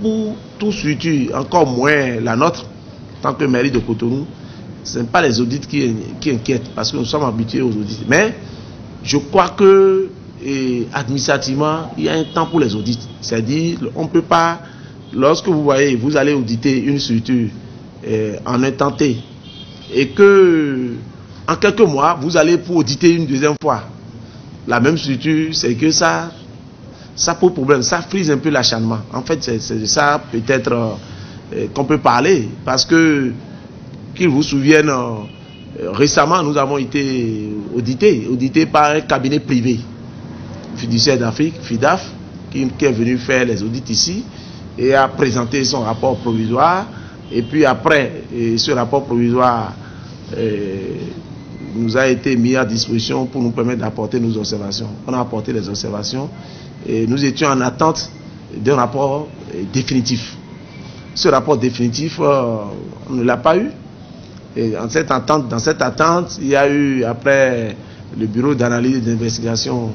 pour tout structure, encore moins la nôtre, tant que mairie de Cotonou, ce n'est pas les audits qui inquiètent, parce que nous sommes habitués aux audits. Mais je crois que administrativement, il y a un temps pour les audits. C'est-à-dire, on ne peut pas, lorsque vous voyez, vous allez auditer une structure en un temps T, et que en quelques mois, vous allez pour auditer une deuxième fois la même structure, c'est que ça pose problème, ça frise un peu l'acharnement. En fait, c'est de ça peut-être qu'on peut parler, parce que, qu'ils vous souviennent, récemment, nous avons été audités par un cabinet privé, Fiduciaire d'Afrique, FIDAF, qui est venu faire les audits ici, et a présenté son rapport provisoire, et puis après, ce rapport provisoire nous a été mis à disposition pour nous permettre d'apporter nos observations. On a apporté les observations, et nous étions en attente d'un rapport définitif. Ce rapport définitif, on ne l'a pas eu. Et dans cette attente, il y a eu, après, le bureau d'analyse et d'investigation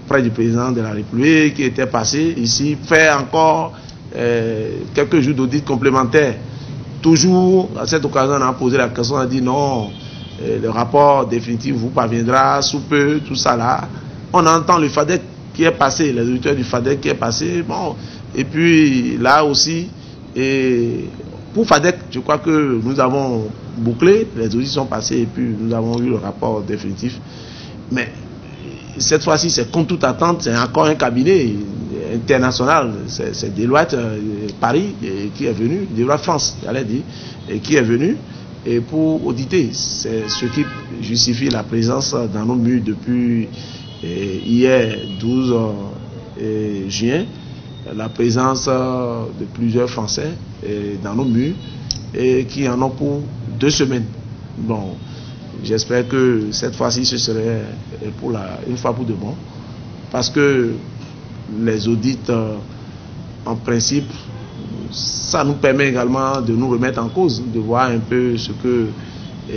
près du président de la République qui était passé ici, fait encore quelques jours d'audit complémentaire. Toujours, à cette occasion, on a posé la question, on a dit non, le rapport définitif vous parviendra sous peu, tout ça là. On entend le FADEC qui est passé, les auditeurs du FADEC qui est passé, bon, et puis là aussi, et pour FADEC, je crois que nous avons bouclé, les audits sont passés et puis nous avons eu le rapport définitif. Mais cette fois-ci, c'est contre toute attente, c'est encore un cabinet international, c'est Deloitte Paris qui est venu, Deloitte France, j'allais dire, et qui est venu et pour auditer. C'est ce qui justifie la présence dans nos murs depuis hier 12 juin, la présence de plusieurs Français dans nos murs et qui en ont pour 2 semaines. Bon, j'espère que cette fois-ci ce serait pour une fois pour de bon, parce que les audits en principe, ça nous permet également de nous remettre en cause, de voir un peu ce que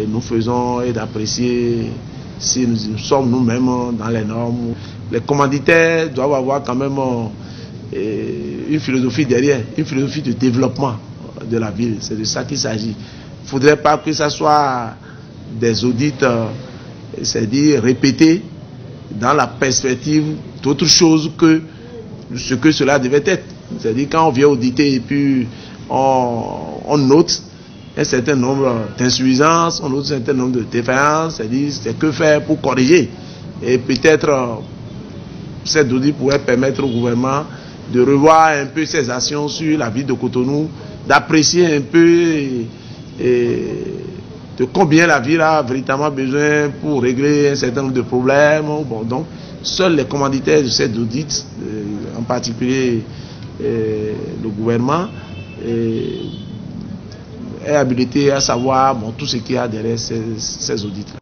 nous faisons et d'apprécier si nous sommes nous-mêmes dans les normes. Les commanditaires doivent avoir quand même une philosophie derrière, une philosophie de développement de la ville. C'est de ça qu'il s'agit. Il ne faudrait pas que ça soit des audits, c'est-à-dire répétés dans la perspective d'autre chose que ce que cela devait être. C'est-à-dire quand on vient auditer et puis on note un certain nombre d'insuffisances, on note un certain nombre de défaillances, c'est-à-dire c'est que faire pour corriger. Et peut-être cet audit pourrait permettre au gouvernement de revoir un peu ses actions sur la ville de Cotonou, d'apprécier un peu de combien la ville a véritablement besoin pour régler un certain nombre de problèmes. Bon, donc, seuls les commanditaires de cet audit, en particulier le gouvernement, est habilité à savoir tout ce qu'il y a derrière ces audits-là.